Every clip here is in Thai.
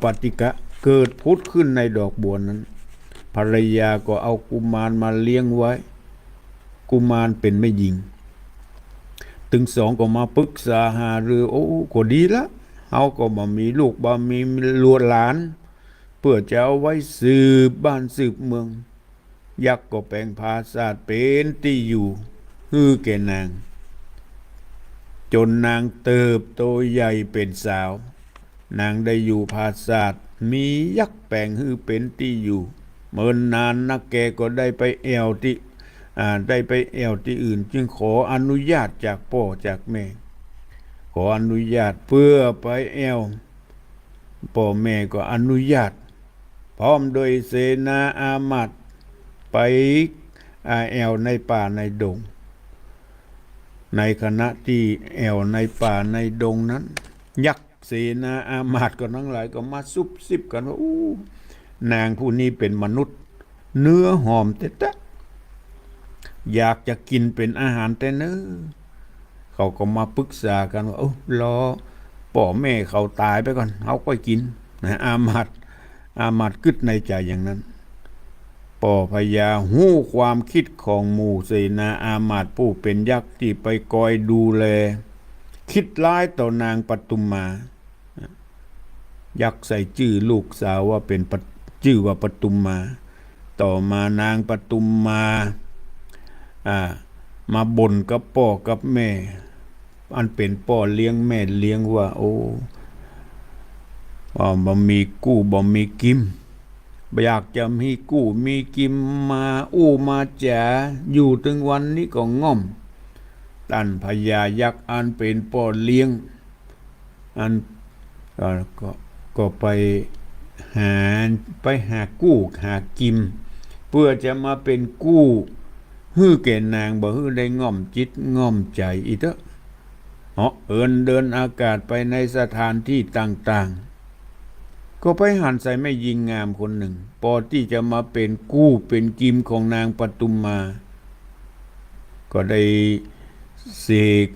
ปฏิกะเกิดพุทธขึ้นในดอกบัวนั้นภรรยาก็เอากุมารมาเลี้ยงไว้กุมารเป็นไม่หญิงถึงสองก็มาปรึกษาหารือโอ้ก็ดีละเอาก็บ่มีลูกบ่มีลวดหลานเพื่อจะเอาไว้สืบบ้านสืบเมืองยักษ์ก็แปลงภาษาเป็นที่อยู่แก่นางจนนางเติบโตใหญ่เป็นสาวนางได้อยู่ภาษามียักษ์แปลงเป็นที่อยู่เมื่อนานนักแกก็ได้ไปแอวที่อื่นจึงขออนุญาตจากพ่อจากแม่ขออนุญาตเพื่อไปแอวพ่อแม่ก็อนุญาตพร้อมโดยเสนาอามาตย์ไปแอวในป่าในดงในขณะที่แอวในป่าในดงนั้นยักษ์เสนาอามาตย์ก็ทั้งหลายก็มาซุบซิบกันว่าอู้นางผู้นี้เป็นมนุษย์เนื้อหอมแต่อยากจะกินเป็นอาหารแต่เนื้อเขาก็มาปรึกษากันว่ารอพ่อแม่เขาตายไปก่อนเขาก็กินนะอามาตย์กึดในใจอย่างนั้นป่อพญาหู้ความคิดของหมู่เสนาอามาตย์ผู้เป็นยักษ์ที่ไปคอยดูแลคิดร้ายต่อนางปทุมมายักษ์ใส่ชื่อลูกสาวว่าเป็นชื่อว่าปทุมมาต่อมานางปทุมมาบ่นกับพ่อกับแม่อันเป็นพ่อเลี้ยงแม่เลี้ยงว่าบ่มีกู้บ่มีกิมอยากจะมีกู้มีกิมมามาจ๋าอยู่ถึงวันนี้ก็ง่อมท่านพญายักษ์อันเป็นพ่อเลี้ยงอันก็ไปหากู้หากิมเพื่อจะมาเป็นกู้แก่นางบ่ได้ง่อมจิตง่อมใจอีกเถอะเดินอากาศไปในสถานที่ต่างๆก็ไปหันใส่แม่หญิงงามคนหนึ่งพอที่จะมาเป็นกู้เป็นกิมของนางปทุมมาก็ได้เสก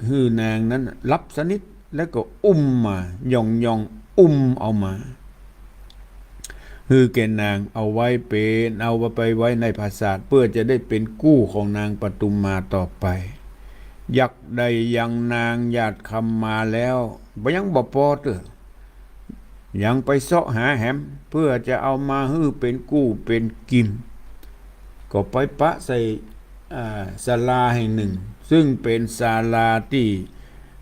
นางนั้นรับสนิทแล้วก็อุ้มมาย่องอุ้มเอามาแก่นางเอาไว้ไปไว้ในปราสาทเพื่อจะได้เป็นกู้ของนางปทุมมาต่อไปยักษ์ใดยังนางญาติคำมาแล้วยังบ่พอยังไปเสาะหาแหมเพื่อจะเอามาเป็นกู้เป็นกิมก็ไปปะใส่ศาลาแห่งหนึ่งซึ่งเป็นศาลาที่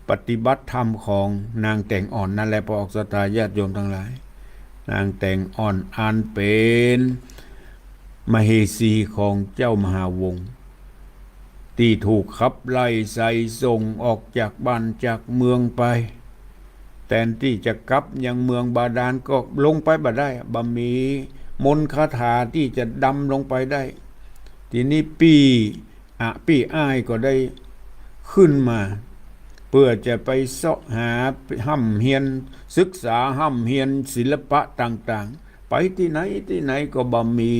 ปฏิบัติธรรมของนางแต่งอ่อนนั่นแหละพอออกศรัทธาญาติโยมทั้งหลายนางแต่งอ่อนอันเป็นมเหสีของเจ้ามหาวงศ์ที่ถูกขับไล่ใส่ส่งออกจากบ้านจากเมืองไปแทนที่จะกลับยังเมืองบาดาลก็ลงไปบ่ได้บ่มีมนต์คาถาที่จะดำลงไปได้ทีนี้ปี้อ้ายก็ได้ขึ้นมาเพื่อจะไปเสาะหาห้ำเฮียนศึกษาห้ำเฮียนศิลปะต่างๆไปที่ไหนก็บ่มี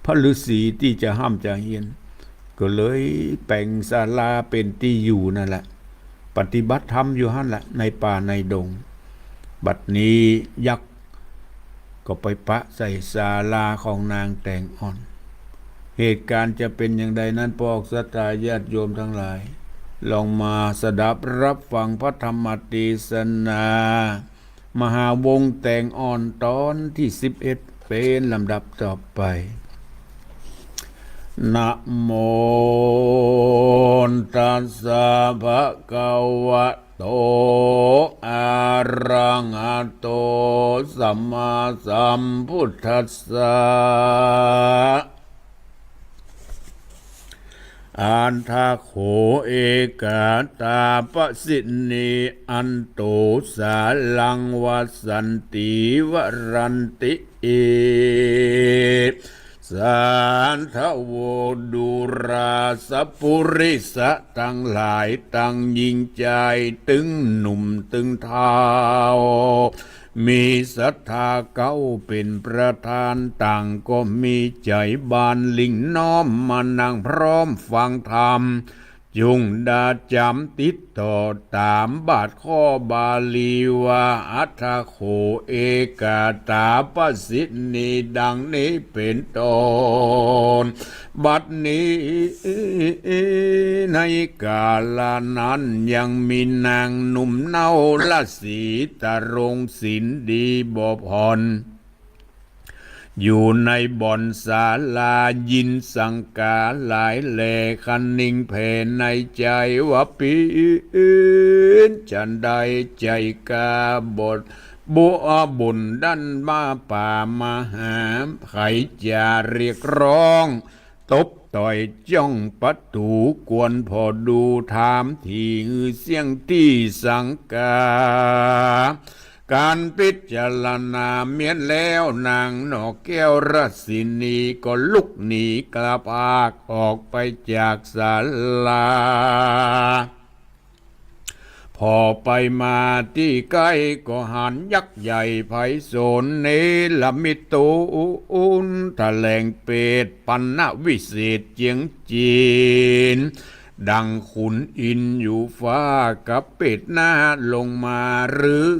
พระฤาษีที่จะห้ำจะเฮียนก็เลยแปลงศาลาเป็นที่อยู่นั่นแหละปฏิบัติธรรมอยู่หั่นแหละในป่าในดงบัดนี้ยักษ์ก็ไปปะใส่ศาลาของนางแต่งอ่อนเหตุการณ์จะเป็นอย่างใดนั้นพวกศรัทธาญาติโยมทั้งหลายลองมาสดับรับฟังพระธรรมเทศนามหาวงศ์แต่งอ่อนตอนที่11เป็นลำดับต่อไปนะโมตัสสะภะคะวะโตอะระหะโตสัมมาสัมพุทธัสสะอันทาโขเอกาตาปสินีอันโตสาลังวัสันติวรันติสันทโวดุราสปุริสะทั้งหลายตั้งยิ่งใจตึงหนุ่มตึงเท้ามีศรัทธาเก้าเป็นประธานต่างก็มีใจบานลิ่งน้อมมานั่งพร้อมฟังธรรม จุงดาจำติดต่อตามบาทข้อบาลีว่าอัฏฐโขเอกาตาปสิทนีดังนี้เป็นต้นบัดนี้ในกาลนั้นยังมีนางหนุ่มเนาละสีตะรงศิลดีบ่ผ่อนอยู่ในบ่อนศาลายินสังกาหลายแหล่คันนิ่งเพในใจว่าปีนจันใดใจกาบทบัวบุญดันมาป่ามาหาไขจะเรียกร้องตบต่อยจ้องประตูกวนพอดูถามที่เสียงที่สังกาการพิจารณาเมียนแล้วนางนกแก้วรัศินีก็ลุกหนีกลับอากออกไปจากศาลาพอไปมาที่ใกล้ก็หันยักษ์ใหญ่ไพศาลเนลมิตูนแถลงเปตปัณณวิเศษเจียงจีนดังขุนอินอยู่ฟ้ากับเป็ดหน้าลงมาหรือ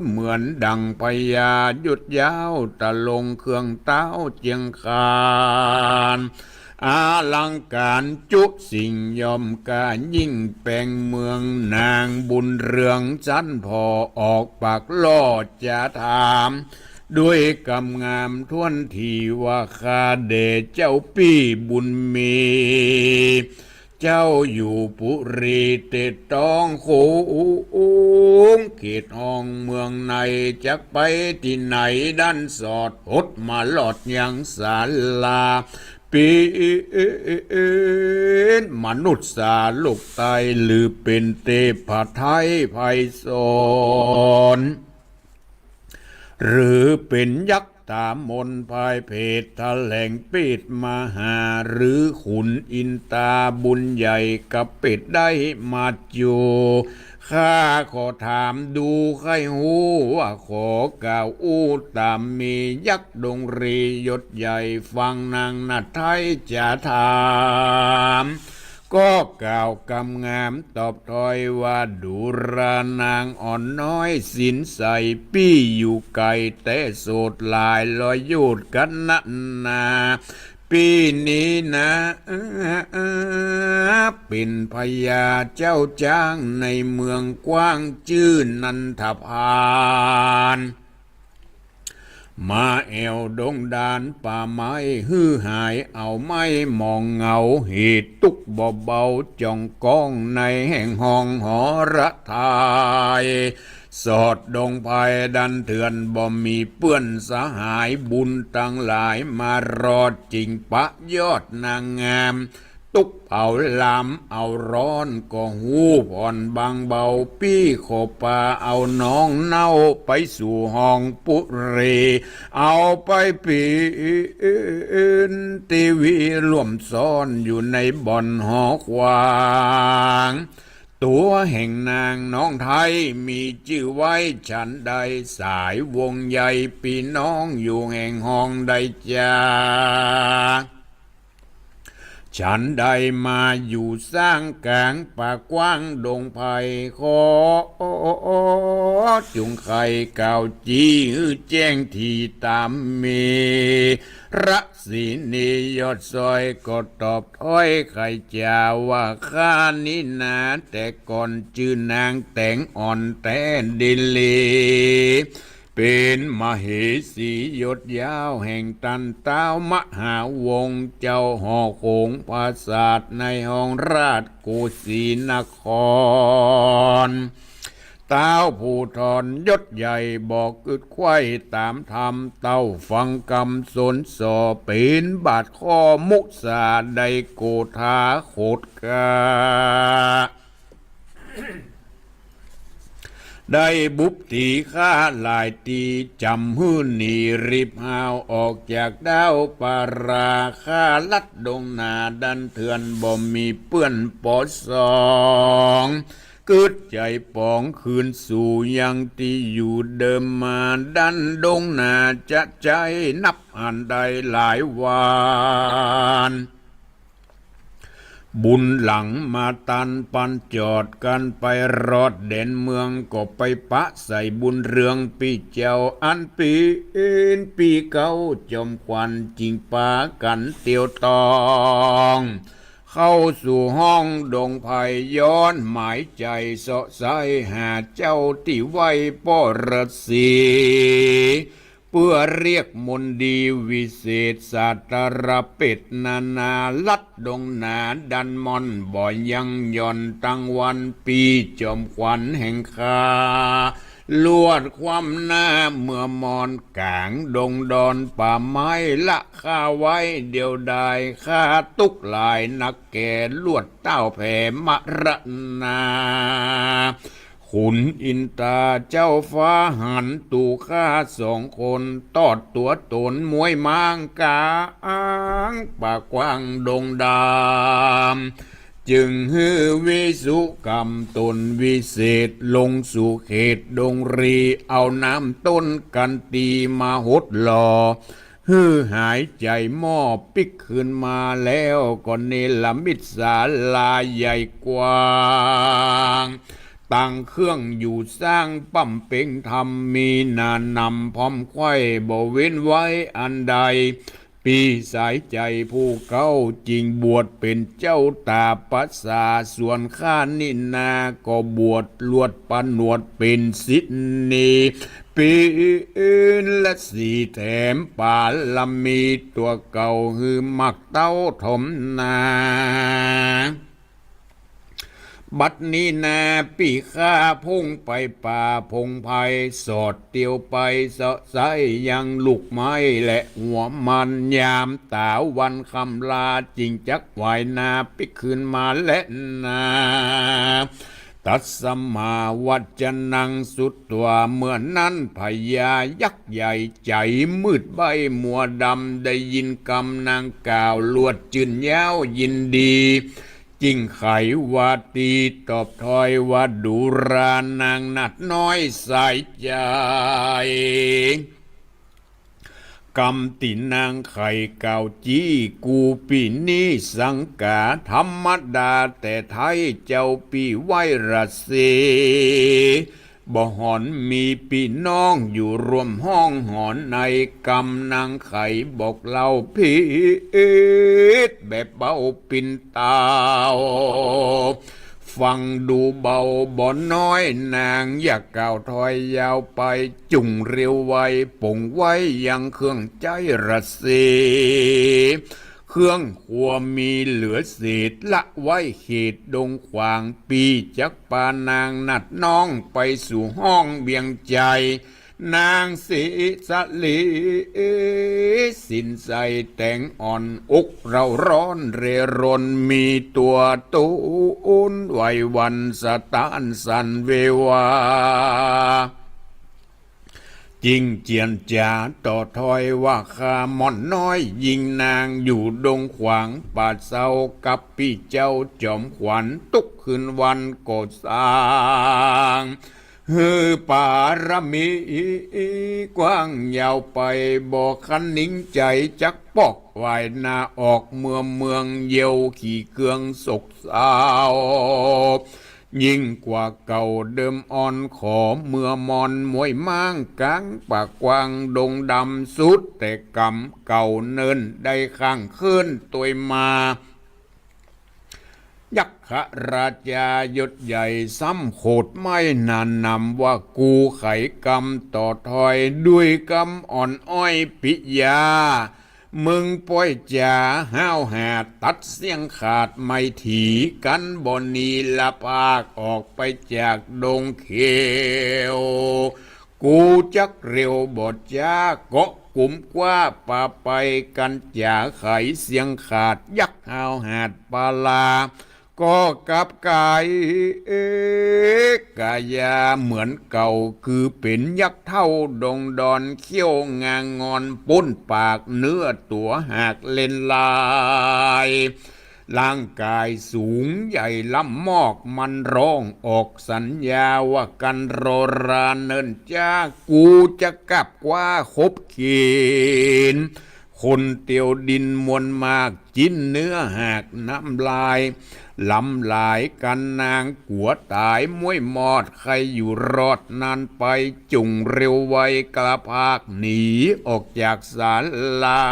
เหมือนดังพญายุดยาวตะลงเครื่องเต้าเจียงคานอาลังการจุสิ่งยอมการยิ่งแปลงเมืองนางบุญเรืองจันพอออกปากล่อจะถามด้วยกำงามท้วนทีว่าข้าเดชเจ้าปี้บุญมีเจ้าอยู่ปุรีเตตองโขงเขตห้องเมืองในจะไปที่ไหนด้านสอดหดมาหลอดยังศาลาปีนมนุษย์สาลูกไตหรือเป็นเทพไทยไพศาลหรือเป็นยักษ์ตามนภายเพศแถลงปิดมาหาหรือขุนอินตาบุญใหญ่กับเป็ดได้มาอยู่ข้าขอถามดูใครหูว่าขอกล่าวอู้ตามมียักษ์ดงรียศใหญ่ฟังนางนาไทยจะถามก็กล่าวกำงามตอบถอยว่าดูรานางอ่อนน้อยสินใสปี้อยู่ไกลแต่โสดลายลอยยูดกันนันนาปีนี้นะเป็นพญาเจ้าจ้างในเมืองกว้างชื่อนันทพานมาแอวดงดานป่าไม้ฮือหายเอาไม้มองเงาเหตุตุกเบาๆจ้องก้องในแห่งห้องหอระทายสอดดงภัยดันเถื่อนบ่มีเปื้อนสหายบุญตั้งหลายมารอดจริงปะยอดนางงามตุกเอาลำเอาร้อนก็หูผ่อนบางเบาปี้โคปาเอาน้องเน่าไปสู่ห้องปุเรเอาไปปีนทีวีร่วมซ้อนอยู่ในบ่อนหอควางตัวแห่งนางน้องไทยมีชื่อไว้ฉันใดสายวงใหญ่พี่น้องอยู่แห่งห้องใดจ้าฉันได้มาอยู่สร้างกลางป่ากว้างดงไผ่ขอจุงไข่เก่าจีแจ้งที่ตามมีรัศีนียอดซอยก็ตอบถ้อยไข่จาว่าข้านี่นาแต่ก่อนชื่อนางแต่งอ่อนแต่ดินลีเป็นมเหสียศยาวแห่งตันเต้ามหาวงศ์เจ้าหอโขงปราสาทในห้องราชกุสินครเต้าผู้ทอนยศใหญ่บอกกึดไข้ตามธรรมเต้าฟังคำสนสอเป็นบาดข้อมุสาได้โกธาโคตกาได้บุบตีข้าลายตีจำหื้นหนีรีบหาวออกจากดาวปาราข้าลัดดงนาดันเถื่อนบ่มีเปื้อนปอสองกึดใจปองคืนสู่ยังที่อยู่เดิมมาดันดงนาจะใจนับอันใดหลายวาน บุญหลังมาตันปันจอดกันไปรอดเด่นเมืองก็ไปปะใส่บุญเรืองปีเจ้าอันปีเอ็นปีเก่าจอมควันจิงปากันเตียวตองเข้าสู่ห้องดงไผ่ย้อนหมายใจเสาะใสหาเจ้าที่ไว้ป้อรสีเพื่อเรียกมนต์ดีวิเศษศาสตรเป็ดนานาลัดดงนาดันมอนบ่อยยังย่อนตั้งวันปีจอมขวัญแห่งคาลวดความหน้าเมื่อมอนกลางดงดอนป่าไม้ละข้าไว้เดียวดายข้าตุกลายนักแก่ลวดเต้าแผ่มรณาขุนอินตาเจ้าฟ้าหันตูข้าสองคนตอดตัวตนมวยมางกาอ้างปากกว้างดงดามจึงฮือวิสุกรรมตนวิเศษลงสู่เขตดงรีเอาน้ำต้นกันตีมาหดหล่อฮือหายใจหม้อปิกขึ้นมาแล้วก็เนลมิตศาลาใหญ่กว้างตั้งเครื่องอยู่สร้างปั้มเป่งทำมีนานนำพร้อมไข่บ่เว้นไว้อันใดปีสายใจผู้เก้าจริงบวชเป็นเจ้าตาปัสสาส่วนข้านินาก็บวชลวดปนวดเป็นสิทนีปีและสีแถมปาลมีตัวเก่าคือมักเต้าถมนาบัดนี้นาปีข้าพุ่งไปป่าพงไพ่สอดเตียวไปเสาะใสยังลูกไม้และหัวมันยามตาวันคำลาจิงจักไหวนาปิคืนมาและนาตัดสมาวัจจนังสุดตัวเมื่อนั้นพญายักษ์ใหญ่ใจมืดใบมัวดำได้ยินกำนางกล่าวลวดจืนยาวยินดีจิ้งไขว่าตีตอบถอยว่าดูรานางนัดน้อยสายใจกำตินางไข่เก่าจี้กูปีนี้สังกาธรรมดาแต่ไทยเจ้าปีไวรัสเซบ่หอนมีพี่น้องอยู่รวมห้องหอนในกำนางไข่บอกเล่าพีดแบบเบาปินตาวฟังดูเบาบ่น้อยนางอยากก่าวถอยยาวไปจุงเร็วไวป่งไว้ยังเครื่องใจระเสเครื่องครัวมีเหลือเศษละไว้เขตดงขวางปีจักปานางนัดน้องไปสู่ห้องเบียงใจนางสีสลีสินใสแต่งอ่อนอกเราร้อนเรรนมีตัวตูนไหววันสตานสันเววาจิงเจียนจ่าต่อถอยว่าข้าม่อนน้อยยิงนางอยู่ดงขวางป่าเศร้ากับพี่เจ้าจอมขวัญตุกคืนวันโกสางฮือปารมีกว้างยาวไปบอกคันนิ่งใจจักปอกวายนาออกเมืองเยียวขี่เครื่องศกสาวยิ่งกว่าเก่าเดิมอ่อนขอเมื่อมอนมวยม้างกลางปากกว้างดงดำสุดแต่กำเก่าเนินได้ข้างขึ้นตัวมายักขราชายศใหญ่ซ้ำโขดไม่นานนำว่ากูไขกรรมต่อถอยด้วยกรรมอ่อนอ้อยปิยามึงป้อยจ่าห้าวหาตัดเสียงขาดไม่ถีกันบนนีละปากออกไปจากดงเขียวกูจักเร็วบดจ้าเกาะกลุ่มกว่าป่าไปกันจ่าไขเสียงขาดยักห้าวหาดปาลาก็กับกายกายาเหมือนเก่าคือเป็นยักษ์เท่าดงดอนเขี้ยวงางงอนปุ้นปากเนื้อตัวหากเล่นลายร่างกายสูงใหญ่ล้ำมอกมันร้องออกสัญญาว่ากันโรราเนินจ้ากูจะกลับกว่าคบเขีนค คนเตียวดินมวลมากจิ้นเนื้อหากน้ำลายลำลายกันนางกัวตายมวยมอดใครอยู่รอดนานไปจุงเร็วไวกระพากหนีออกจากศาลา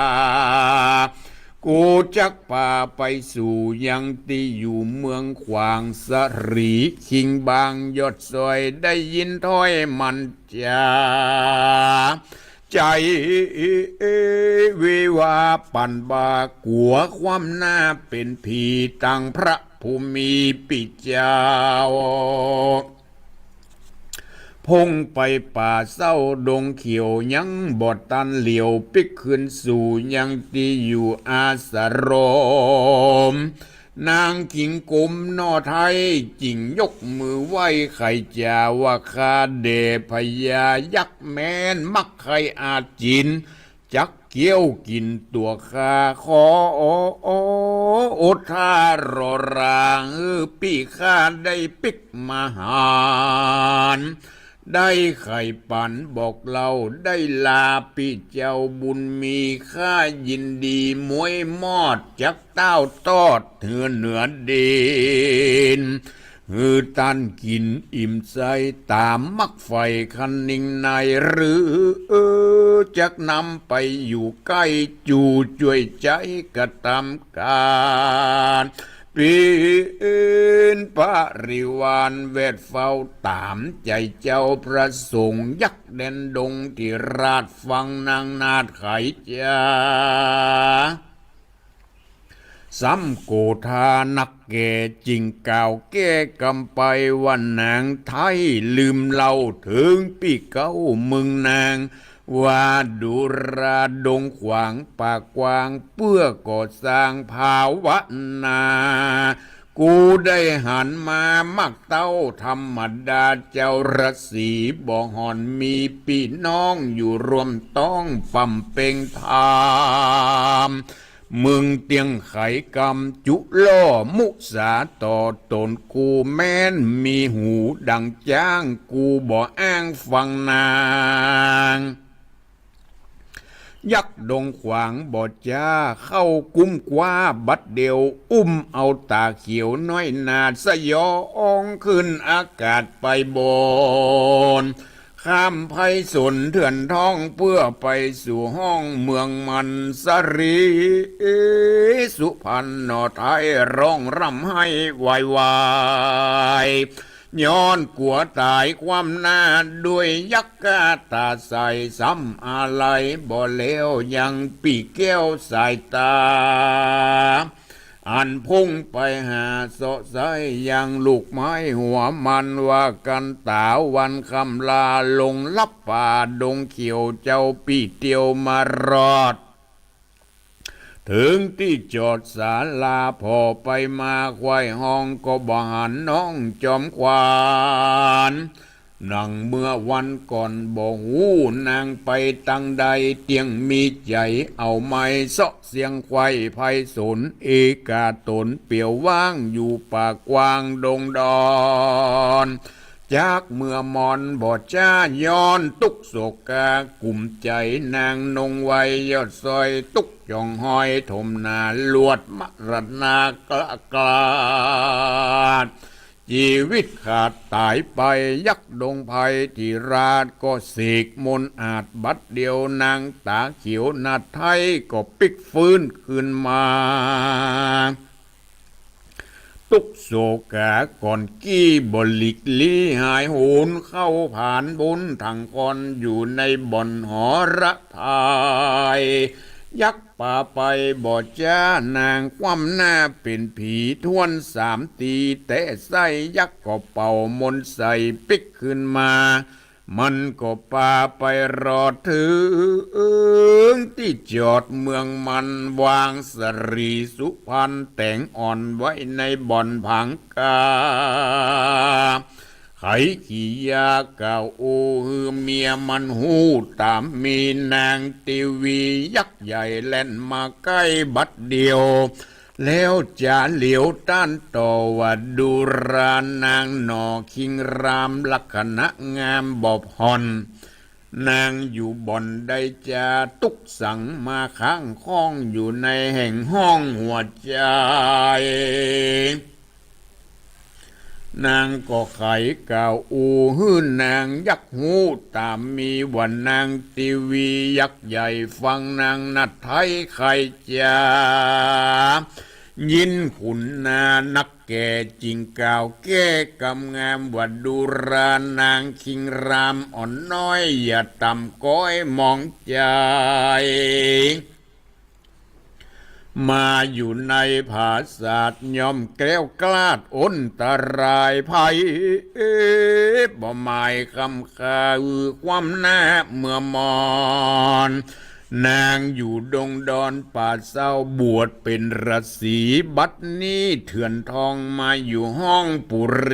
กูจักป่าไปสู่ยังที่อยู่เมืองขวางสรีคิงบางยอดซอยได้ยินถ้อยมันจาใจวิวาปันบากัวความหน้าเป็นผีตังพระภูมิปิเจ้าพงไปป่าเศร้าดงเขียวยังบอดตันเหลียวปิกขึ้นสู่ยังที่อยู่อาสรมนางขิงกุมนอไทยจิงยกมือไหว้ไข่จาว่าคาเดพยายักแมนมักไข่อาจินจักเกี้ยวกินตัวข้าขอโอทารอรางปีข้าได้ปิกมาหารได้ไข่ปันบอกเราได้ลาปีเจ้าบุญมีข้ายินดีมวยมอดจักเต้าตอดเถือเหนือดินตันกินอิ่มใจตามมักไฟคันนิ่งในหรือจักนำไปอยู่ใกล้จูช่วยใจกระทำการเป็นปริวารเวทเฝ้าตามใจเจ้าพระสงฆ์ยักเด่นดงที่ราชฟังนางนาดไขจาซ้ำโกธานักแก่จริงกล่าวแก้กำไปว่านางไทยลืมเล่าถึงปีเก้ามึงนางว่าดุราดงขวางปากกว้างเพื่อก่อสร้างภาวนากูได้หันมามักเต้าธรรมดาเจ้ารัศีบ่หอนมีพี่น้องอยู่รวมต้องปั๊มเป่งทามมึงเตียงไขกำจุล่อมุสาต่อตนกูแม้นมีหูดังจ้างกูบ่อ้างฟังนางยักดงขวางบอดจ้าเข้ากุ้มกว่าบัดเดียวเอาตาเขียวน้อยนาดสยองขึ้นอากาศไปบนข้ามไพศาลเถื่อนท้องเพื่อไปสู่ห้องเมืองมันสรีสุพรรณไทยร้องรำให้วายวายย้อนกัวตายความหน้าด้วยยักษ์กาตาใสซ้ำอะไรบ่เลวยังปีแก้วสายตาอันพุ่งไปหาโสใสยังลูกไม้หัวมันว่ากันตาวันคำลาลงลับป่าดงเขียวเจ้าปีเตียวมารอดถึงที่จอดศาลาพอไปมาควายห้องก็บ่หันน้องจอมควานนั่งเมื่อวันก่อนบ่หูนางไปตั้งใดเตียงมีใจเอาไม้เสาะเสียงควายไพศาลเอกาตนเปี่ยวว่างอยู่ป่ากว้างดงดอนจากเมื่อมอนบอดจ้าย้อนตุกโศกากลุ่มใจนางนงไวยอดซอยตุกจองห้อยถมนาลวดมรณากละกลาดชีวิตขาดตายไปยักดงไพที่ราชก็เสกมนต์อาจบัดเดียวนางตาเขียวนาไทยก็ปิกฟื้นขึ้นมาตุกโศกาก่อนกี้บลิกลี้หายโหนเข้าผ่านบนทางคอนอยู่ในบ่อนหอระทายยักป่าไปบอดจ้านางคว่ำหน้าเป็นผีทวน3 ตีแต่ใส่ยักก็เป่ามนใส่ปิกขึ้นมามันก็พาไปรอดถึงที่จอดเมืองมันวางสรีสุพรรณแต่งอ่อนไว้ในบ่อนผังกาไขขี้ยาเก่าโอเมียมันหูตามมีนางตีวียักษ์ใหญ่แล่นมาใกล้บัดเดียวแล้วจะเหลียวต้านต่อว่าดูรานางหนอคิงรามลักษณะงามบอบหอน นางอยู่บ่อนได้จะตุกสังมาค้างข้องอยู่ในแห่งห้องหัวใจนางก็ไขกล่าวอูฮื้นนางยักหูตามมีวันนางทีวียักษ์ใหญ่ฟังนางนัดไทยไข่จายินขุนนานักแก่จริงกล่าวแก้กำงามวัดดูรานางคิงรามอ่อนน้อยอย่าต่ำก้อยมองใจมาอยู่ในภาษาทย่อมแกล้วกล้าดอ้นตรายภัยบ่หมายคำคาความหน้าเมื่อมอนนางอยู่ดงดอนป่าเศร้าบวชเป็นฤาษีบัดนี้เถื่อนทองมาอยู่ห้องปุเร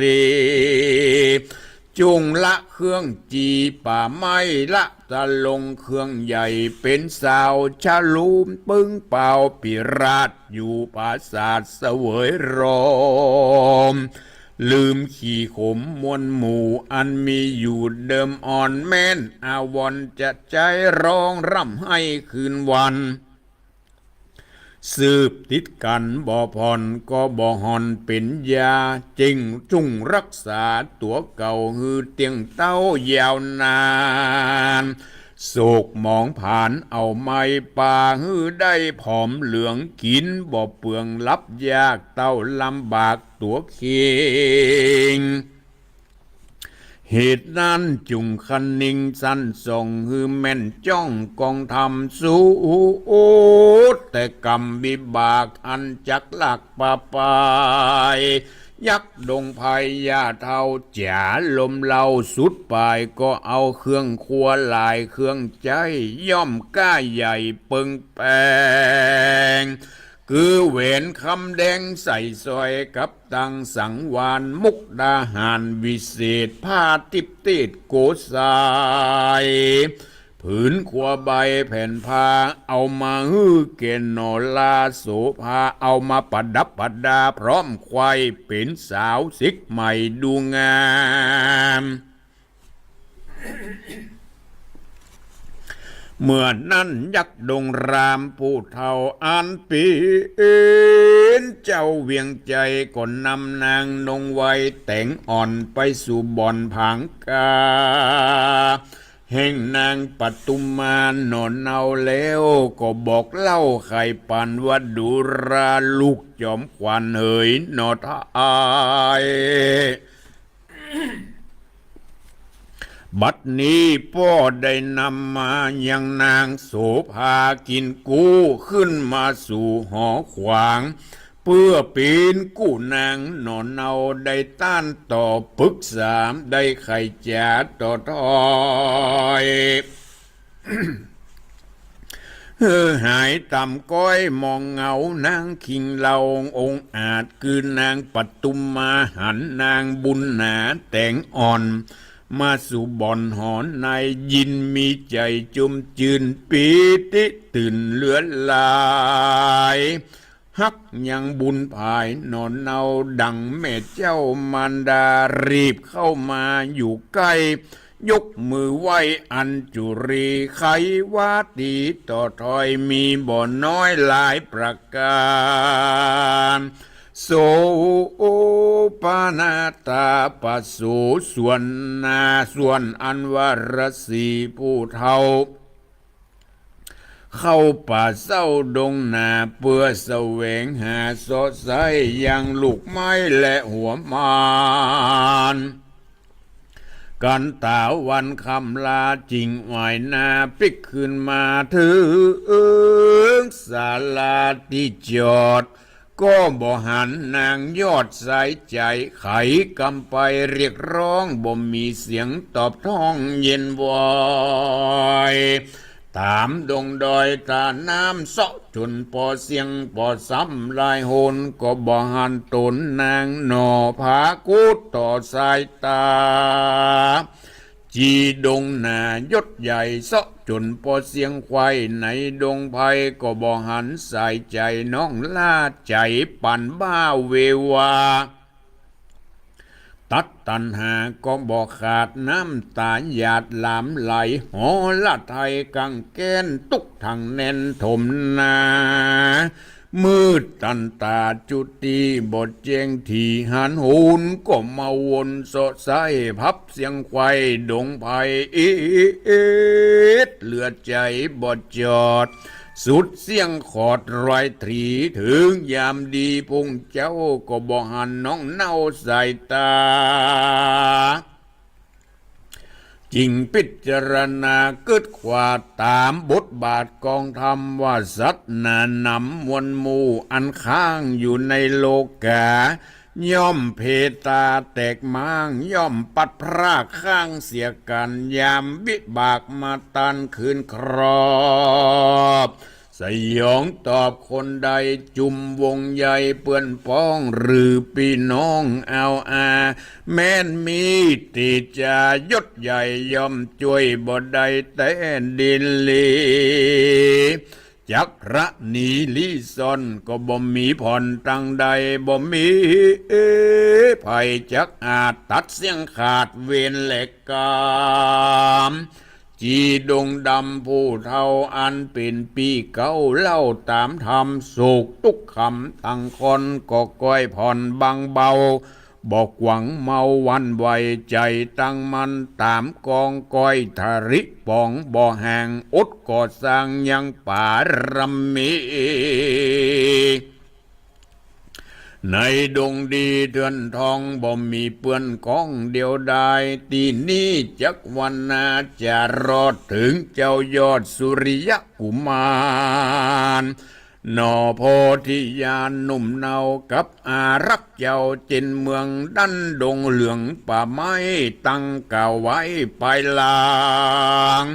จุงละเครื่องจีป่าไม้ละตะลงเครื่องใหญ่เป็นสาวชะลูมปึ้งเป่าปิราชอยู่ปราสาทเสวยรมลืมขี่ขมมวลหมู่อันมีอยู่เดิมอ่อนแม่นอาวรจะใจร้องร่ำให้คืนวันสืบติดกันบ่ผ่อนก็บ่หอนเป็นยาจริงจุงรักษาตัวเก่าฮือเตียงเต้ายาวนานโศกมองผ่านเอาไม้ป่าฮือได้ผอมเหลืองกินบ่เปลืองลับยากเต้าลำบากตัวเคิงเหตุนั้นจุงคันนิงสั้นส่งฮือแม่นจ้องกองทำสู้แต่กรรมวิบากอันจักหลักปะปายยักดงพายยาเท่าจ๋าลมเล่าสุดปลายก็เอาเครื่องครัวลายเครื่องใจย่อมก้าใหญ่เปิงแปงคือเวนคำแดงใส่ซอยกับตังสังวานมุกดาหารวิเศษผ้าติบติดโกสายผืนขัวใบแผ่นผ้าเอามาฮื้อเกณฑ์นอลาโสภาเอามาประดับประดาพร้อมควายเป็นสาวสิกใหม่ดูงามเมื่อนั้นยักษ์ดงรามผู้เฒ่าอันปีนเจ้าเวียงใจก่อนนำนางนงไว้แต่งอ่อนไปสู่บ่อนผังกาแห่งนางปทุมมานอนเนาแล้วก็บอกเล่าไข่ปันว่าดูราลูกจอมขวัญเอ๋ยนอทายบัดนี้พ่อได้นำมายังนางโสภากินกู้ขึ้นมาสู่หอขวางเพื่อปีนกู้นางนอนเนาได้ต้านต่อปึกสามได้ไข่แจ๋ต่อทอยหายต่ำก้อยมองเงานางคิงเหลาองอาจคือนางปทุมมาหันนางบุญหนาแต่งอ่อนมาสู่บ่อนหอนในยินมีใจจุมจืนปีติตื่นเลือนลายฮักยังบุญภายนอนเนาดังแม่เจ้ามารดารีบเข้ามาอยู่ใกล้ยกมือไหว้อัญจุรีไขวาตีต่อถอยมีบ่อน้อยหลายประการโสปานาตาปะโสส่วนนาส่วนอันวรสีผู้เฒ่าเข้าป่าเศร้าดงนาเพื่อแสวงหาสดใสยังลูกไม้และหัวมานกันตาวันคำลาจริงหวายนาปิกขึ้นมาถึงศาลาที่จอดก็บ่หันนางยอดสายใจไขกำไปเรียกร้องบ่มีเสียงตอบท้องเย็นวอยตามดงดอยตาน้ำเสาะจนพอเสียงพอซ้ำลายโหนก็บ่หันตนนางหนอผากูต่อสายตาจีดงนายศใหญ่เสาะจนพอเสียงควายในดงไผ่ก็บ่หันใส่ใจน้องลาใจปั่นบ้าเววา ตัดตัณหาก็บอกขาดน้ำตาหยาดหลามไหลหอละไทยกังแกนตุกทางแน่นถมนามืดตันตาจุตีบทเจงที่หันหูนก็มาวนสดใสพับเสียงควายดงไผ่เหลือใจบทจอดสุดเสียงขอดรอยตรีถึงยามดีพุงเจ้าก็บอกหันน้องเน่าใส่ตาจริงพิจารณาเกิดขวาตามบทบาทกองธรรมว่าสัตว์นานำมวลหมู่อันค้างอยู่ในโลกาย่อมเพตาแตกม้างย่อมปัดพรากข้างเสียกันยามวิบากมาตันคืนครอบสยองตอบคนใดจุมวงใหญ่เปื้อนป้องหรือพี่น้องเอาแม้นมีติจายศใหญ่ย่อมช่วยบ่ได้แต่ดินลีจักระนีลีซอนก็บ่มีผ่อนตั้งใดบ่มีภัยจักอาจตัดเสียงขาดเวนเหล็กกามจีดงดำผู้เท่าอันเป็นปีเก่าเล่าตามธรรมสุขทุกคำทั้งคนก็ก้อยผ่อนบางเบาบอกหวังเมาวันไหวใจตั้งมันตามกองก้อยทาริปองบ่อแห่งอดก่อสร้างยังป่ารมีในดงดีเดือนทองบ่มีเปื้อนกองเดียวดายตีนี้จักวันนาจะรอดถึงเจ้ายอดสุริยกุมารนอโพธิญาณหนุ่มเนากับอารักษ์เจ้าจินเมืองดันดงเหลืองป่าไม้ตั้งก่าวไว้ไปลาง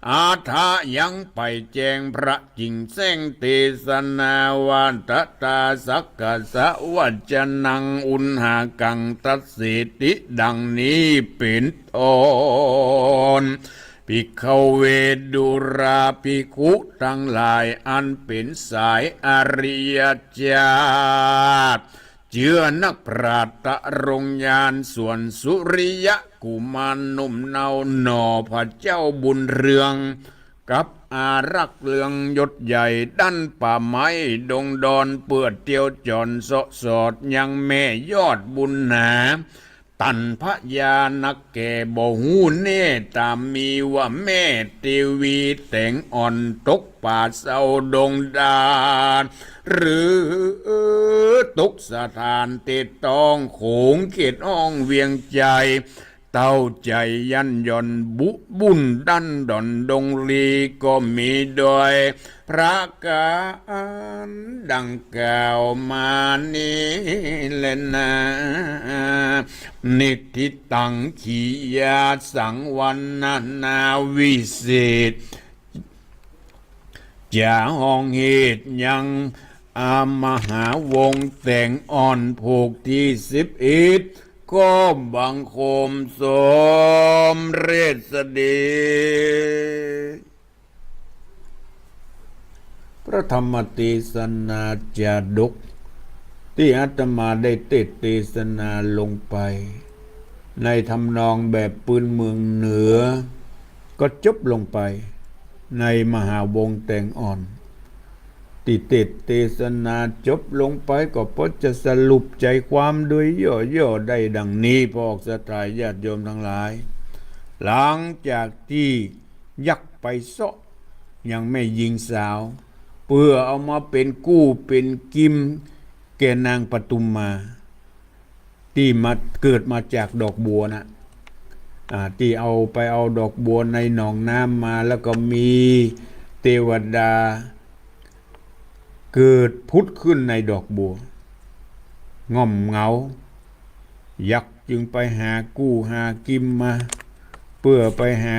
อาทายังไปแจงพระจิงแสงเทศนาวันตตาสักกะสะวัจนังอุณหากังตัสสิติดังนี้เป็นต้นภิกขเวดุราภิกขุทั้งหลายอันเป็นสายอริยเจ้าเชื่อนักปราชญ์ตะรงญาณส่วนสุริยะกุมารหนุ่มเนาหน่อพระเจ้าบุญเรืองกับอารักษ์เลืองยศใหญ่ดันป่าไม้ดงดอนเปื้อเตียวจอนสอดยังแม่ยอดบุญหนาตันพระยานักแก่บ่หูเน่ตามมีว่าแม่เทวีแต่งอ่อนตกป่าเศร้าดงดานหรือตกสถานติดต้องโขงเขตอ้องเวียงใจเต้าใจยันยนบุญดันดอนดงลีก็มีโดยพระการดังกล่าวมานี้แลนะนิทิตังขียาสังวันนาวิเศษจะห้องเหตุยังมหาวงแต่งอ่อนผูกที่11ก็บังคมสมเรศดีพระธรรมเทศนาจาดกที่อาตมาได้เทศนาลงไปในทำนองแบบปืนเมืองเหนือก็จบลงไปในมหาวงแต่งอ่อนติเทศนาจบลงไปก็พอจะสรุปใจความโดยย่อๆได้ดังนี้พอออกสตายญาติโยมทั้งหลายหลังจากที่ยักไปเสาะยังไม่ยิงสาวเพื่อเอามาเป็นกู้เป็นกิมแก่นางปทุมมาที่มาเกิดมาจากดอกบัวนะที่เอาดอกบัวในหนองน้ำมาแล้วก็มีเทวดาเกิดพุทธขึ้นในดอกบัวง่อมเหงายักษ์จึงไปหากู้หากิมมาเพื่อไปหา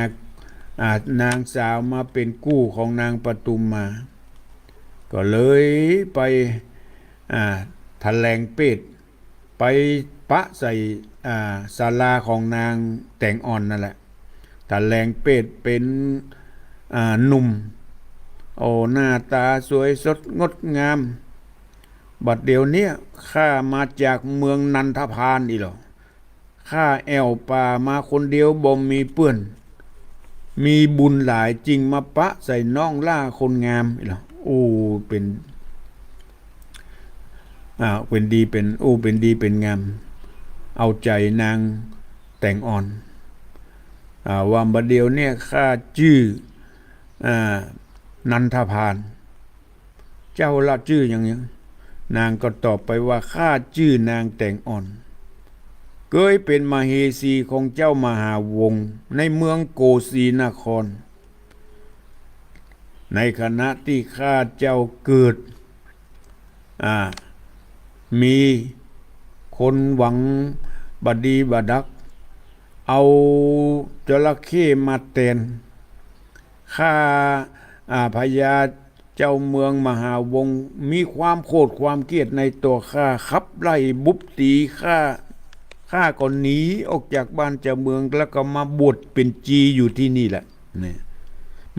นางสาวมาเป็นกู้ของนางปทุมมาก็เลยไปแถลงเป็ดไปปะใส่ศาลาของนางแต่งอ่อนนั่นแหละแถลงเป็ดเป็นหนุ่มโอ้หน้าตาสวยสดงดงามบัดเดี๋ยวนี้ข้ามาจากเมืองนันทพานอีหรอ ข้าแอวป่ามาคนเดียวบ่มีเปื้อนมีบุญหลายจริงมาปะใส่น้องล่าคนงามเหรอโอ้เป็นเป็นดีเป็นเป็นดีเป็นงามเอาใจนางแต่งอ่อนว่าบัดเดียวเนี่ยข้าชื่อนันทพานเจ้าละชื่ออย่างนี้นางก็ตอบไปว่าข้าชื่อนางแต่งอ่อนเคยเป็นมเหสีของเจ้ามหาวงศ์ในเมืองโกสีนครในขณะที่ข้าเจ้าเกิดมีคนหวังบดีบดักเอาจระเข้มาเตนข้าพญาเจ้าเมืองมหาวงศ์มีความโกรธความเกลียดในตัวข้าขับไล่บุบตีข้าก็หนีออกจากบ้านเจ้าเมืองแล้วก็มาบวชเป็นจีอยู่ที่นี่แหละเนี่ย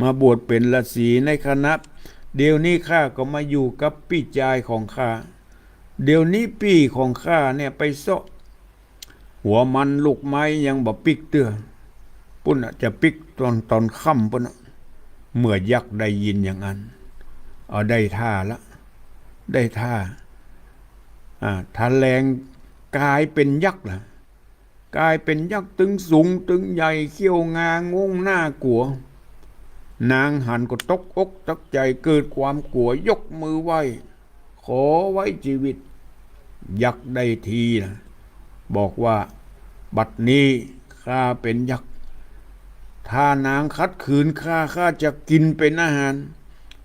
มาบวชเป็นฤาษีในคณะเดี๋ยวนี้ข้าก็มาอยู่กับพี่ชายของข้าเดี๋ยวนี้พี่ของข้าเนี่ยไปเซาะหัวมันลูกไม้ยังบ่ปิกเตื้อปุ่นจะปิกตอนค่ำปุ่นเมื่อยักษ์ได้ยินอย่างนั้นได้ท่าละได้ท่าทะแลงกลายเป็นยักษ์ล่ะกลายเป็นยักษ์ตึงสูงตึงใหญ่เขี้ยวงางงหน้ากลัวนางหันก็ตกอกตกใจเกิดความกลัวยกมือไหว้ขอไว้ชีวิตยักษ์ได้ทีนะบอกว่าบัดนี้ข้าเป็นยักษ์ถ้านางคัดขืนข้าจะกินเป็นอาหาร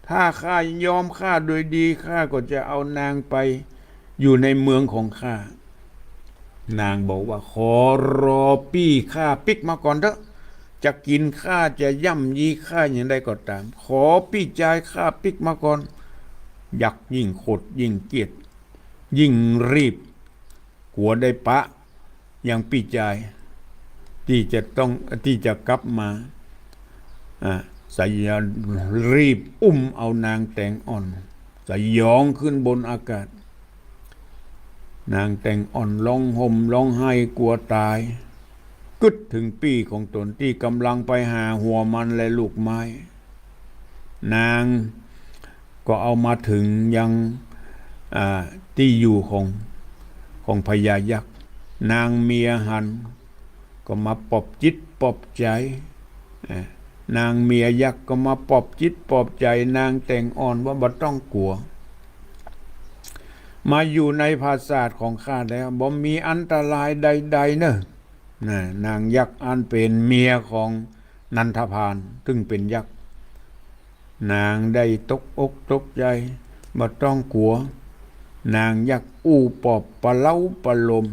ถ้าข้ายอมข้าโดยดีข้าก็จะเอานางไปอยู่ในเมืองของข้านางบอกว่าขอรอปี้ข้าปิกมาก่อนเถอะจะกินข้าจะย่ำยีข้าอย่างใดก็ตามขอพี่ชายข้าปิกมาก่อนยักษ์ยิ่งโคตรยิ่งเกลียดยิ่งรีบกลัวได้ปะอย่างพี่ชายที่จะกลับมาสยามรีบอุ้มเอานางแต่งอ่อนสยองขึ้นบนอากาศนางแต่งอ่อนร้องห่มร้องไห้กลัวตายกึดถึงปี้ของตนที่กำลังไปหาหัวมันและลูกไม้นางก็เอามาถึงยังที่อยู่ของพญายักษ์นางเมียหันก็มาปลอบจิตปลอบใจนางเมียยักษ์ก็มาปลอบจิตปลอบใจนางแต่งอ่อนว่าบ่ต้องกลัวมาอยู่ในปราสาทของข้าแล้วบ่มีอันตรายใดๆเนอะนางยักษ์อันเป็นเมียของนันทพานซึ่งเป็นยักษ์นางได้ตกอกตกใจบ่ต้องกลัวนางยักษ์ปอบปะเล้าปะลม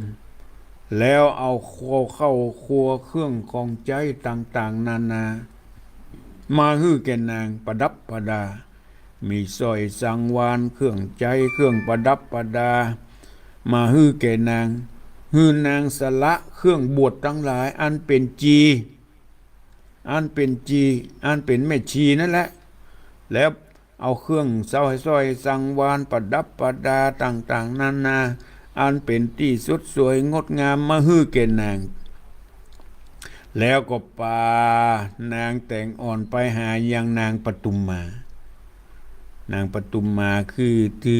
แล้วเอาเข้าครัวเครื่องของใจต่างๆนานามาฮื้อแก่นางประดับประดามีสร้อยสังวานเครื่องใจเครื่องประดับประดามาฮื้อแก่นางฮื้อนางสละเครื่องบวชทั้งหลายอันเป็นอันเป็นแม่ชีนั่นแหละแล้วเอาเครื่องสร้อยสังวานประดับประดาต่างๆนานาอันเป็นที่สุดสวยงดงามมาฮื้อแก่นางแล้วก็พานางแต่งอ่อนไปหายังนางปทุมมานางปทุมมาคือ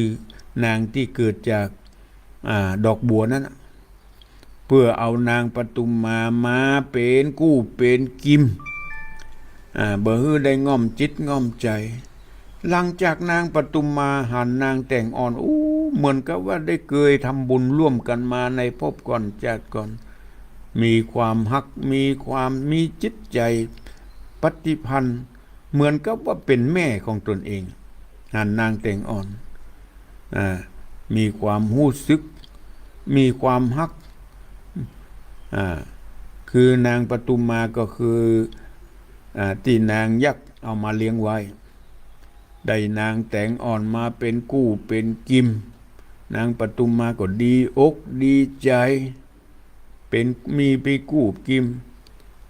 นางที่เกิดจากดอกบัวนั้นเพื่อเอานางปทุมมาเป็นกู้เป็นกิมบ่ฮื้อได้ง่อมจิตง่อมใจหลังจากนางปทุมมาหันนางแต่งอ่อนเหมือนกับว่าได้เคยทำบุญร่วมกันมาในภพก่อนชาติก่อนมีความฮักมีจิตใจปฏิพันธ์เหมือนกับว่าเป็นแม่ของตนเองหันนางแต่งอ่อนมีความรู้สึกมีความฮักคือนางปทุมมาก็คือที่นางยักษ์เอามาเลี้ยงไว้ได้นางแต่งอ่อนมาเป็นกู้เป็นกิมนางปทุมมาก็ดีอกดีใจมีไปกู้กิม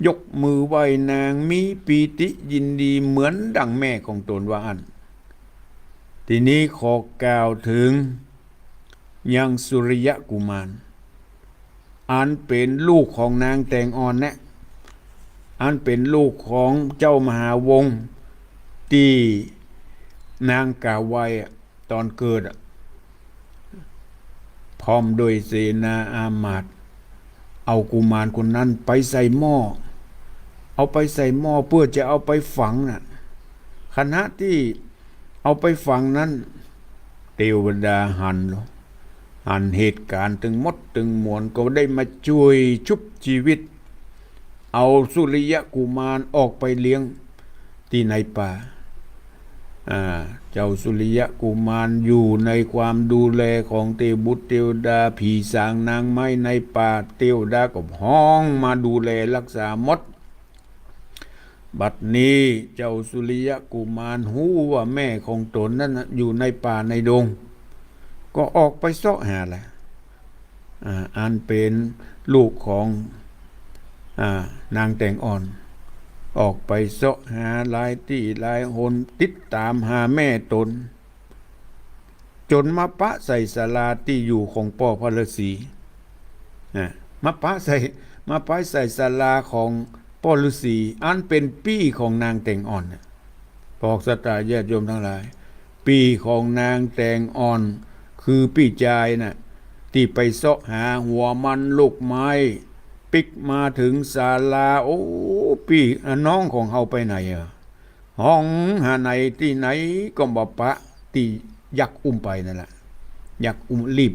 ยกมือไหว้นางมีปีติยินดีเหมือนดังแม่ของตนว่าอันทีนี้ขอกล่าวถึงยังสุริยกุมาร อันเป็นลูกของนางแตงอ่อนเนี่ยอันเป็นลูกของเจ้ามหาวงศ์ที่นางกล่าวไว้ตอนเกิดพร้อมโดยเสนาอามาตย์เอากุมารคนนั้นไปใส่หม้อเอาไปใส่หม้อเพื่อจะเอาไปฝังน่ะขณะที่เอาไปฝังนั้นเทวดาหันเหตุการณ์ตึงมดตึงมวลก็ได้มาช่วยชุบชีวิตเอาสุริยกุมารออกไปเลี้ยงที่ในป่าเจ้าสุริยกุมารอยู่ในความดูแลของเทวบุตรเทวดาผีสางนางไม้ในป่าเทวดาก็ห้องมาดูแลรักษาหมดบัดนี้เจ้าสุริยกุมารหูว่าแม่ของตนนั้นอยู่ในป่าในดงก็ออกไปเสาะหาแหละอันเป็นลูกของนางแตงอ่อนออกไปเสาะหาหลายที่หลายหนติดตามหาแม่ตนจนมาปะใส่ศาลาที่อยู่ของพ่อพระฤาษีมาปะใส่ศาลาของพ่อฤาษีอันเป็นปี้ของนางแตงอ่อนบอกศรัทธาญาติโยมทั้งหลายปี้ของนางแตงอ่อนคือปี้จายที่ไปเสาะหาหัวมันลูกไม้ปิกมาถึงศาลาโอ้พี่น้องของเฮาไปไหนห้องหาไหนที่ไหนก็บ่ปะที่ยักอุ้มไปนั่นแหละยักรีบ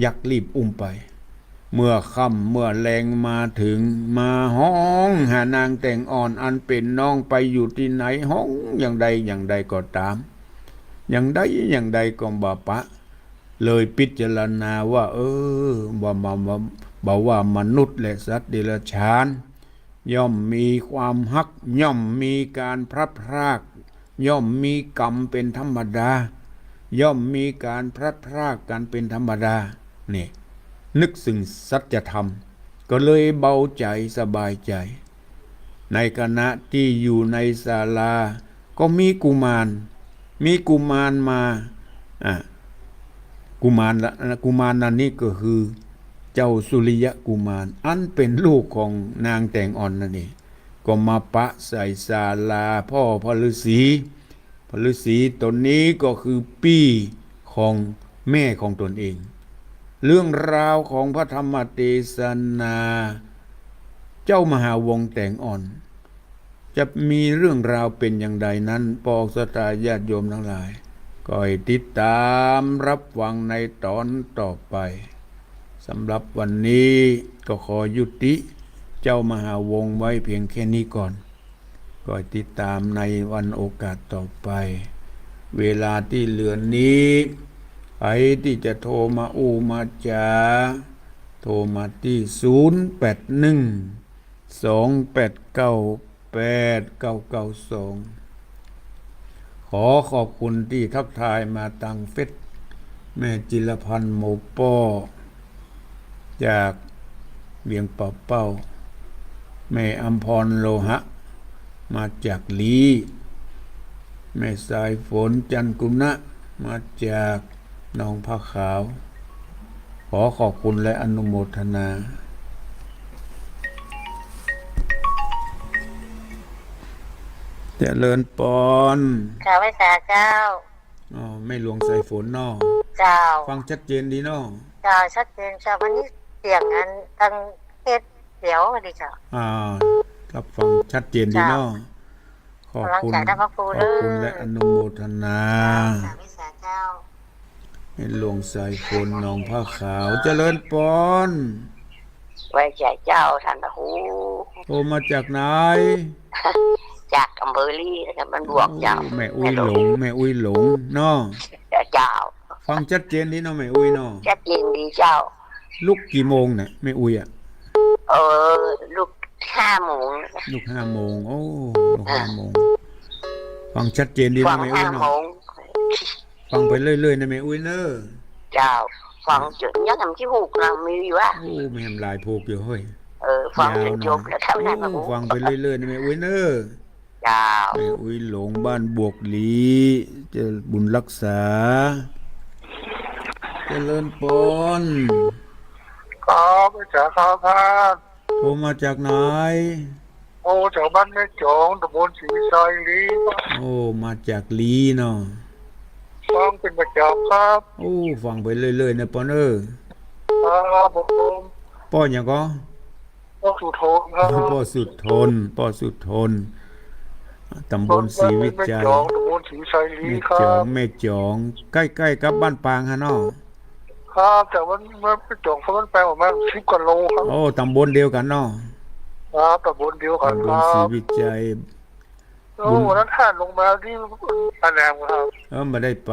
ยักรีบอุ้มไปเมื่อค่ำเมื่อแรงมาถึงมาห้องหานางแต่งอ่อนอันเป็นน้องไปอยู่ที่ไหนห้องอย่างใดก็ตามอย่างใดก็บ่ปะเลยพิจารณาว่าบอกว่ามนุษย์และสัตว์เดรัจฉานย่อมมีความฮักย่อมมีการพลัดพรากย่อมมีกรรมเป็นธรรมดาย่อมมีการพลัดพรากกันเป็นธรรมดานี่นึกถึงสัจธรรมก็เลยเบาใจสบายใจในขณะที่อยู่ในศาลาก็มีกุมารมากุมารนั้นนี่ก็คือเจ้าสุริยกุมารอันเป็นลูกของนางแตงอ่อนนั่นเองก็มาปะใส่ศาลาพ่อพระฤาษีตนนี้ก็คือปี้ของแม่ของตนเองเรื่องราวของพระธรรมเทศนาเจ้ามหาวงศ์แตงอ่อนจะมีเรื่องราวเป็นอย่างใดนั้นปอกศรัทธาญาติโยมทั้งหลายก็ให้ติดตามรับฟังในตอนต่อไปสำหรับวันนี้ก็ขอยุติเจ้ามหาวงศ์ไว้เพียงแค่นี้ก่อนก็ติดตามในวันโอกาสต่อไปเวลาที่เหลือนี้ใครที่จะโทรมามาจาโทรมาที่0812898992ขอขอบคุณที่ทักทายมาทางเฟซแม่จิรพันธ์โมป้อจากเวียงป่าเป้าแม่อัมพรโลหะมาจากลีแม่สายฝนจันกุณะมาจากหนองผ้าขาวขอขอบคุณและอนุโมทนาเจริญปอนข้าพเจ้าเจ้าไม่หลวงสายฝนนอเจ้าฟังชัดเจนดีนอเจ้าชัดเจนเจ้าวันนี้เสียงอันตั้งเฮ็ดเดี๋ยวดีเจ้าครับฟังชัดเจนดีนอขอบคุณและอนุโมทนาข้าพเจ้าให้หลวงสายฝนหนองผ้าขาวเจริญปอนไว้ใจเจ้าท่านพระครูโทรมาจากไหนจากอำเภอลีนะครับมันบวกเจ้าแม่อุ้ยหลงเนาะเจ้าฟังชัดเจนดีเนาะแม่อุ้ยเนาะชัดเจนดีเจ้าลุกกี่โมงเนี่ยแม่อุ้ยลุก5 โมงลุก5 โมงโอ้ลุก5 โมงฟังชัดเจนดีนะแม่อุ้ยเนาะฟังไปเรื่อยๆนะแม่อุ้ยเนอะเจ้าฟังจนยังทำที่หูกเรามีวะไม่ทำลายผูกอยู่เฮ้ยฟังจนจบแล้วเท่านั้นฟังไปเรื่อยๆนะแม่อุ้ยเนอะเจ้าแม่อุ้ยหลงบ้านบวกหลีจะบุญรักษาเจริญปนขอ ไม่จ๋าครับท่าน โทรมาจากไหน โอ้จากบ้านแม่จองตำบลศรีไทรลีครับ โอ้มาจากลีเนาะ ฟังเป็นประจำครับ โอ้ฟังไปเรื่อยๆนะปอนครับผม ป้อหยังก็ พ่อสุโธนครับ ป้อสุดทนป้อสุดทนตำบลศรีวิ แม่ จัย จองตำบลศรีไทรลี แม่ ครั จอง บ แม่จองใกล้ๆกับบ้านปางฮะเนาะ ครับแต่ว่าแม่จองเขามันแปลประมาณ10 กว่าโลครับ โอ้ตำบลเดียวกันเนาะ ครับตำบลเดียวกัน ตำบ ค ล รั ศรี บ วิจัย โอ้วันนั้นท่านลงมาที่อาแนมครับ มาได้ไป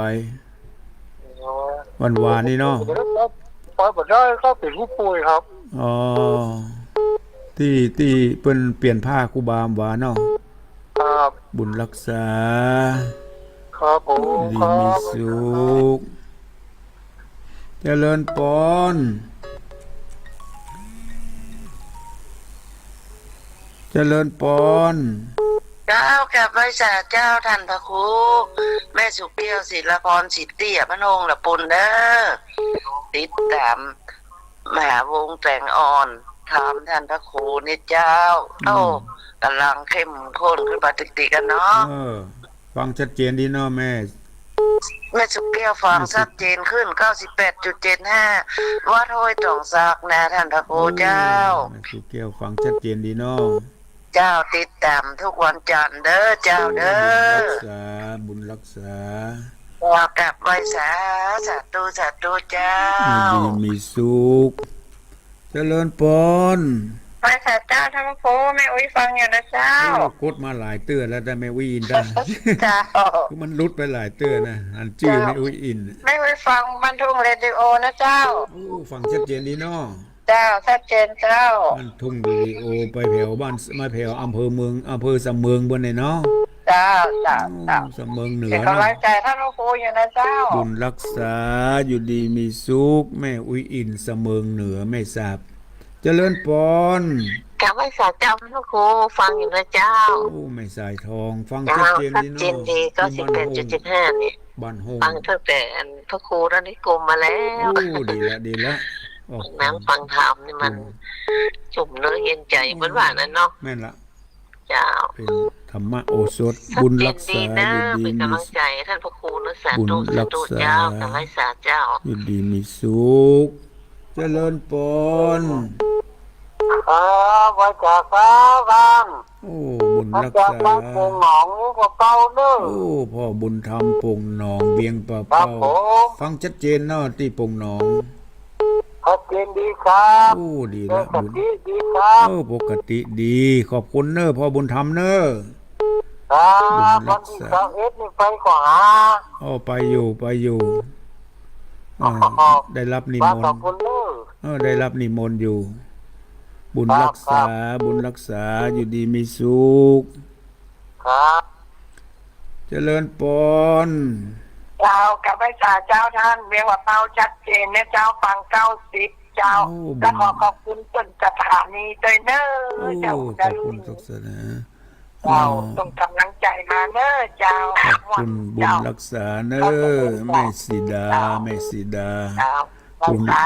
อ๋อ วันวานนี่เนาะ ไปบ่ได้ก็เป็นผู้ป่วยครับ อ๋อที่เปิ้นเปลี่ยนผ้าครูบามวาเนาะ ครับ บุญรักษา ครับผม ดี ครั มี บ สุขเจริญปอนเจริญปอน เจ้ากับไว้สาเจ้าท่านพระครูแม่สุเกี้ยวศิลพรสิทธิ์เตี้ยพระนงละปุนเด้อติดตามมหาวงแสงอ่อนถามท่านพระครูนี่เจ้าโอ้กำลังเข้มข้นขึ้นมาติดๆกันเนาะ ฟังชัดเจนดีเนาะแม่ แม่สุเกี้ยวฟังชัดเจนขึ้น 98.75 วัดห้วยตองซากนะท่านพระครูเจ้า แม่สุแก้วฟังชัดเจนดีเนาะ เจ้าติดตามทุกวันจันทร์เด้อเจ้าเด้อ บุญรักษา ว่ากับไว้สาธุเจ้า ดีมีสุขเจริญปอน พระเจ้าท่านพระครูแม่อุ้ยฟังอยู่นะเจ้า กดมาหลายเตื้อแล้วได้ไม่วินได้ เจ้า คือมันลุดไปหลายเตื้อนะอันชื่อไม่อุ้ยอิน แม่อุ้ยฟังบรรทุงเรดิโอนะเจ้า โอ้ฟังชัดเจนดีเนาะ เจ้าชัดเจนเจ้า มันทุ่งวิดีโอไปแถวบ้านมาแถวอำเภอเมืองอำเภอสำเมืองบนไหนเนาะ เจ้าเจ้าเจ้า สำเมืองเหนื เป็น อ กำลั เนาะ งใจท่านพระครูอยู่นะเจ้า บุญรักษาอยู่ดีมีสุขแม่อุ้ยอินสำเมืองเหนือไม่ทราบเจริญปอน กับไว้สาเจ้าท่านพระครูฟังอยู่นะเจ้า โอ้ไม่สายทองฟัง เจ้า ชัดเจน ชัด ดี เจ เนาะ นดี98.75นี่ บ้านโฮง ฟังตั้งแต่พระครูท่านนิกรมมาแล้ว โอ้ดีละโอ้ น้ำฟังธรรมนี่มันจุ่มเนื้อเย็นใจเหมือนว่านั้นเนาะ แม่นละ เจ้า เป็นธรรมะโอสถ ชัด บุญ เจ รั น ก ดี ษา นะ อยู่ดี เป็น มี กำลังใจท่านพระครูนะสา บุญ ธุ รั สาก ธุ ษา เจ้ากับไว้สาเจ้า อยู่ดีมีสุขเจริญปอน ครับมาจากฟ้าบ้าน โอ้บุญ มา รัก จาก ษา บ้านโป่งหนองกว่าเก่าเด้อ โอ้พ่อบุญธรรมปงหนองเบียงป่า ครั เป้า บผม ฟังชัดเจนเนาะที่ปงหนอง ชัดเจนดีครับ โอ้ดี ป ละ ก บุญ ติดีครับ ปกติดีขอบคุณเนอะพ่อบุญธรรมเนอะ ครับวันที่21นี่ไปกว่าหา ไปอยู่ได้รับนิ บ้าม น น ขอบ ต์ คุณเด้อ ได้รับนิมนต์อยู่ บุญ ครับ รักษาบุญรักษาอยู่ดีมีสุข ครับ เจริญปอน เจ้ากับไว้สาเจ้าท่านเรียกว่าเป้าชัดเจนนะเจ้าฟัง90เจ้าและขอบคุณต้นสถานีด้วยเนอะ โอ้ เจ้า ขอบคุณทุกสนะ เจ้าต้องกำลังใจมาเนอะเจ้า ขอบคุณบุญรักษาเนอะแม่สีดา เจ้า บุญ รักษา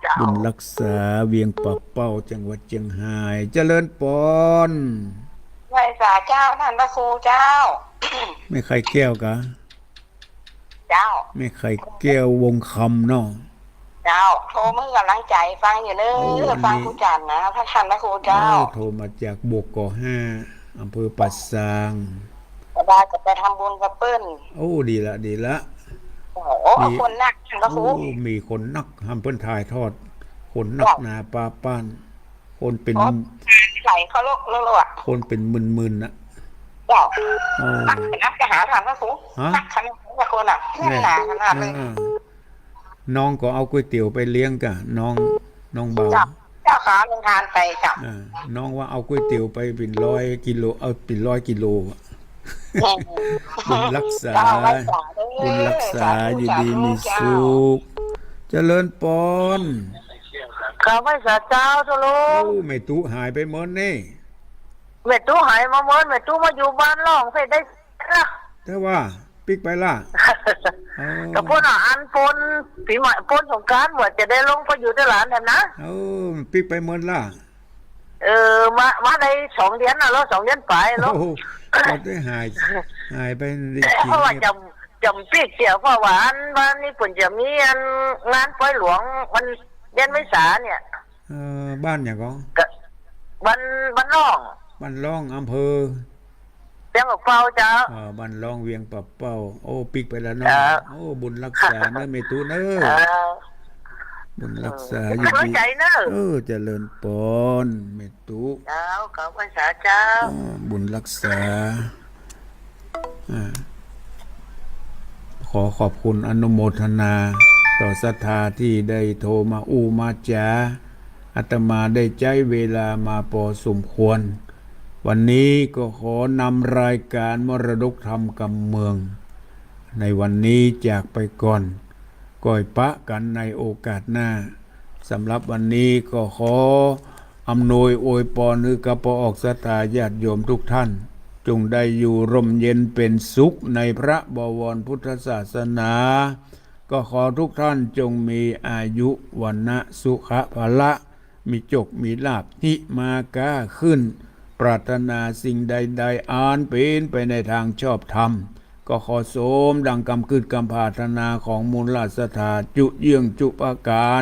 เจ้า บุญรักษาเวียงปักเป้าจังหวัดเชียงราย เจริญปอน ไว้สาเจ้าท่านพระครูเจ้า ไม่ใครแก้วกะ เจ้า ไม่ใครแก้ววงคำเนาะ เจ้าโทรมือกำลังใจฟังอยู่เนอะฟังผู้จันนะพระท่านพระครูเจ้า โทรมาจากบวกก่อห้าอำเภอปัดซาง ก็ได้จะไปทำบุญกับเปิ้ล โอ้ดีละ โอ้โหคนนักท่านพระครู โอ้มีคนนักทำเพิ่นถ่ายทอด คนนักหนาปลาป้าน คนเป็น ไหลเขาโลกโลกอ่ะ คนเป็นมึนๆนะ เจ้า โอ้ นักจะหาทานพระครู ฮะ นักขนาดนี้คนอ่ะแน่นหนาขนาดเลย น้องก็เอาก๋วยเตี๋ยวไปเลี้ยงกะน้องเบา เจ้าขาลงทานไปเจ้า น้องว่าเอาก๋วยเตี๋ยวไปเป็น100 กิโลเอาเป็น100 กิโลอะบุญรักษา บุญรักษาอยู่ดีมีสุขเจริญปอน ข้าพเจ้าเจ้าทุลุ โอ้ไม่ตุหายไปหมดนี่ เม็ดตู้หายมาเมินเม็ดตู้มาอยู่บ้านล่องเสร็จได้ละ แต่ว่าปิกไปล่ะ ก็พูดอันปนปีใหม่ปนสงกรานต์ว่าจะได้ลงไปอยู่ที่หลานแทนนะ ปิกไปเมื่อล่ะ มาใน2 เดือนนะแล้ว2 เดือนไปแล้ว โอ้ก็ได้หายไปใน เพราะว่าจำปีเสียวเพราะว่าวันนี้ผมจะมีงานปล่อยหลวงวันเดือนเมษาเนี่ย บ้านอย่างก็ วันน้อง บ้านร่องอำเภอ เจ้าเฝ้าเจ้า บ้านร่องเวียงปะเป้าโอ้ปิกไปแล้วเนาะ ครับ โอ้บุญรักษาเนอะเมตุเนอะบุญรักษาอยู่ เข้า ดี ใจเนอะ เจริญปนเมตุ เจ้าเขาภาษาเจ้า บุญรักษาขอขอบคุณอนุโมทนาต่อศรัทธาที่ได้โทรมามาจาอาตมาได้ใจเวลามาพอสมควร วันนี้ก็ขอนำรายการมรดกธรรมกำเมือง ในวันนี้จากไปก่อนก่อยปะกันในโอกาสหน้าสำหรับวันนี้ก็ขออำนวยอวยพรให้กับพระออกศรัทธาญาติโยมทุกท่าน จงได้อยู่ร่มเย็นเป็นสุขในพระบวรพุทธศาสนา ก็ขอทุกท่านจงมีอายุวันนะสุขภาละมีจกมีลาภนิมาก้าขึ้น ปรารถนาสิ่งใดๆอ่านเป็นไปในทางชอบธรรม ก็ขอโสมดังกำกึดกำปรารถนาของมูลราชสถาจุเยื่องจุปการ